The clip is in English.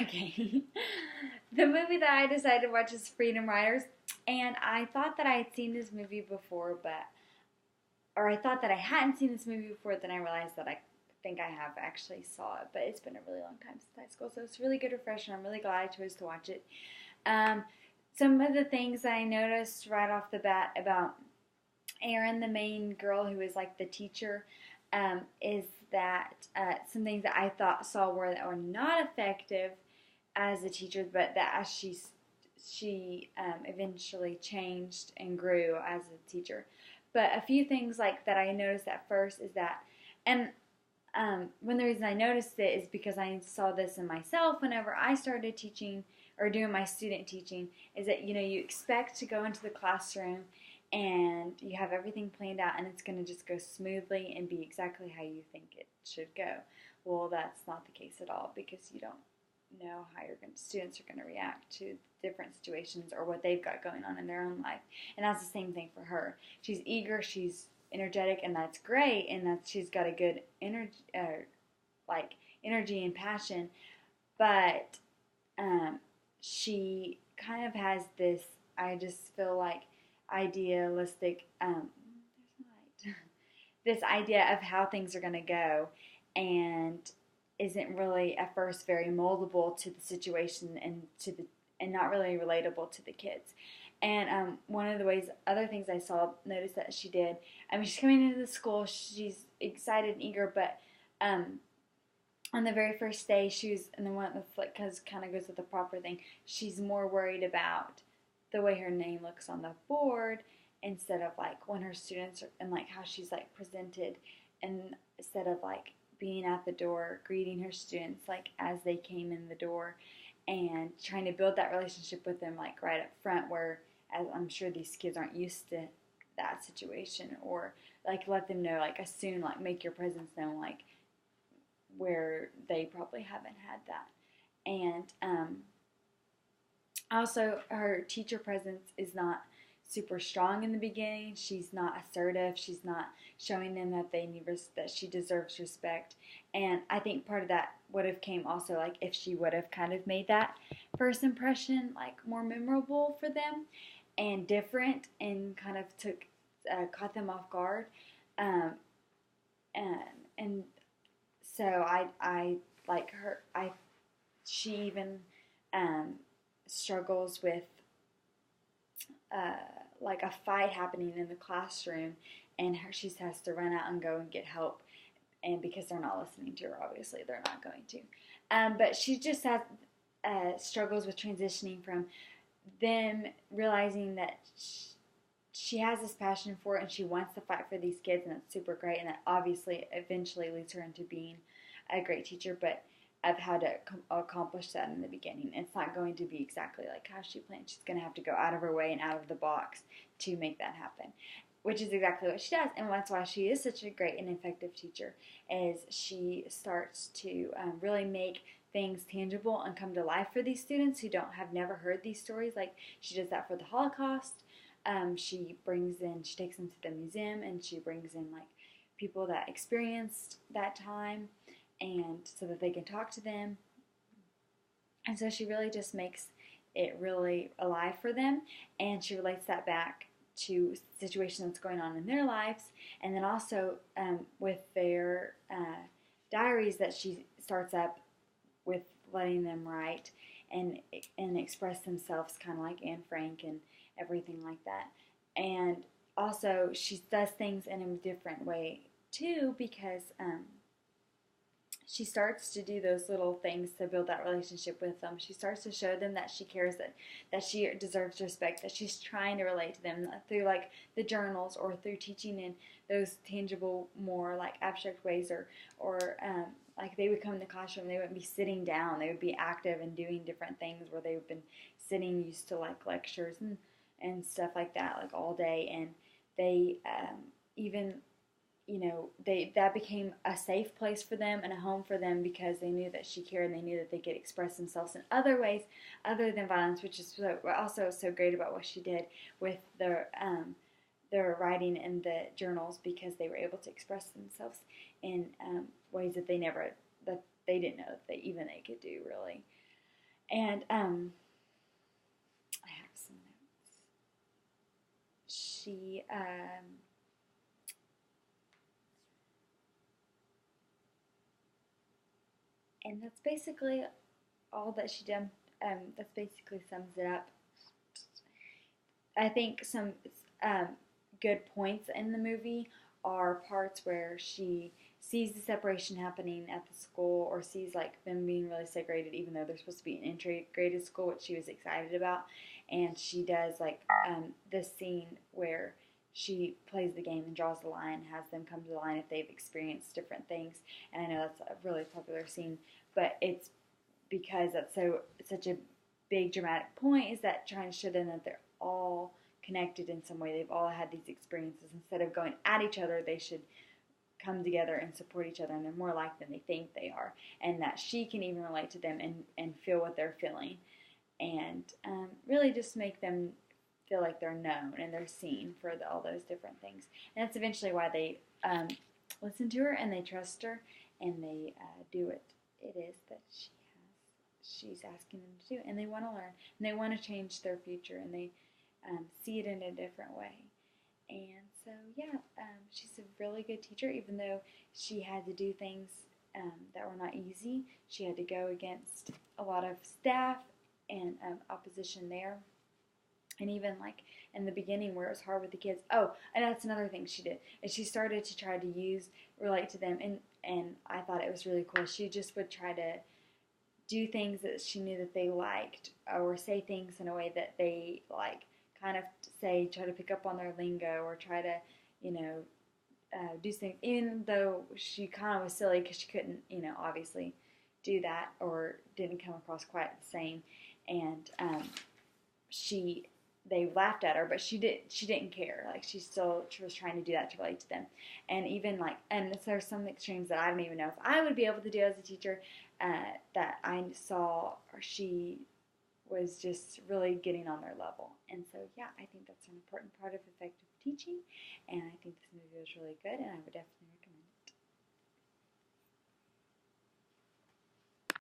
Okay. The movie that I decided to watch is Freedom Riders, and I thought that I had seen this movie before, or I thought that I hadn't seen this movie before, then I realized that I think I have actually saw it, but it's been a really long time since high school, so it's a really good refresher. I'm really glad I chose to watch it. Um, some of the things I noticed right off the bat about Erin, the main girl who is like the teacher, is that some things that I thought saw that were not effective as a teacher, but that as she eventually changed and grew as a teacher. But a few things like that I noticed at first is that, and one of the reasons I noticed it is because I saw this in myself whenever I started teaching or doing my student teaching, is that you expect to go into the classroom and you have everything planned out and it's going to just go smoothly and be exactly how you think it should go. Well, that's not the case at all, because you don't know how students are going to react to different situations or what they've got going on in their own life. And that's the same thing for her. She's eager, she's energetic, and that's great, and that she's got a good energy and passion, but she kind of has this, I just feel like, idealistic this idea of how things are going to go, and isn't really at first very moldable to the situation and not really relatable to the kids. And one of the other things I noticed that she did, I mean, she's coming into the school, she's excited and eager, but on the very first day, and the one that kind of goes with the proper thing, she's more worried about the way her name looks on the board instead of like when her students are, and like how she's like presented, and instead of like being at the door greeting her students like as they came in the door, and trying to build that relationship with them like right up front, where as I'm sure these kids aren't used to that situation, or like let them know like as soon, like make your presence known, like where they probably haven't had that. And also, her teacher presence is not super strong in the beginning. She's not assertive. She's not showing them that that she deserves respect. And I think part of that would have came also like if she would have kind of made that first impression like more memorable for them and different, and kind of caught them off guard. Um, and so I like her. She even um, struggles with uh, like a fight happening in the classroom, and she has to run out and go and get help. And because they're not listening to her, obviously they're not going to. But she just has struggles with transitioning from them realizing that she has this passion for it and she wants to fight for these kids, and that's super great, and that obviously eventually leads her into being a great teacher, but of how to accomplish that in the beginning. It's not going to be exactly like how she planned. She's going to have to go out of her way and out of the box to make that happen, which is exactly what she does, and that's why she is such a great and effective teacher, is she starts to really make things tangible and come to life for these students who have never heard these stories. Like she does that for the Holocaust. She takes them to the museum, and she brings in like people that experienced that time, and so that they can talk to them. And so she really just makes it really alive for them, and she relates that back to situations that's going on in their lives, and then also with their diaries that she starts up with letting them write and express themselves, kind of like Anne Frank and everything like that. And also she does things in a different way too, because she starts to do those little things to build that relationship with them. She starts to show them that she cares, that she deserves respect, that she's trying to relate to them through like the journals, or through teaching in those tangible, more like abstract ways, or like they would come in the classroom, they wouldn't be sitting down, they would be active and doing different things where they've been sitting used to like lectures and stuff like that, like all day, and they even that became a safe place for them and a home for them, because they knew that she cared, and they knew that they could express themselves in other ways other than violence, which is also so great about what she did with their writing in the journals, because they were able to express themselves in ways that they didn't know that they could do, really. And I have some notes. She and that's basically all that she did. That's basically sums it up. I think some um, good points in the movie are parts where she sees the separation happening at the school, or sees like them being really segregated, even though they're supposed to be an integrated school, which she was excited about. And she does like this scene where she plays the game and draws the line, has them come to the line if they've experienced different things. And I know that's a really popular scene, but it's because that's such a big dramatic point, is that trying to show them that they're all connected in some way. They've all had these experiences. Instead of going at each other, they should come together and support each other, and they're more alike than they think they are, and that she can even relate to them and feel what they're feeling, and really just make them feel like they're known and they're seen for all those different things. And that's eventually why they listen to her and they trust her, and they do what it is that she's asking them to do, and they want to learn, and they want to change their future, and they see it in a different way. And so, yeah, she's a really good teacher, even though she had to do things that were not easy. She had to go against a lot of staff and opposition there. And even like in the beginning where it was hard with the kids. Oh, and that's another thing she did. And she started to try to relate to them. And I thought it was really cool. She just would try to do things that she knew that they liked, or say things in a way that they like, kind of try to pick up on their lingo, or try to, you know, do things, even though she kind of was silly because she couldn't, obviously do that, or didn't come across quite the same. And she they laughed at her, but she didn't care. Like she was trying to do that to relate to them. And even like, and there's some extremes that I don't even know if I would be able to do as a teacher, that I saw, or she was just really getting on their level. And so, yeah, I think that's an important part of effective teaching, and I think this movie was really good, and I would definitely recommend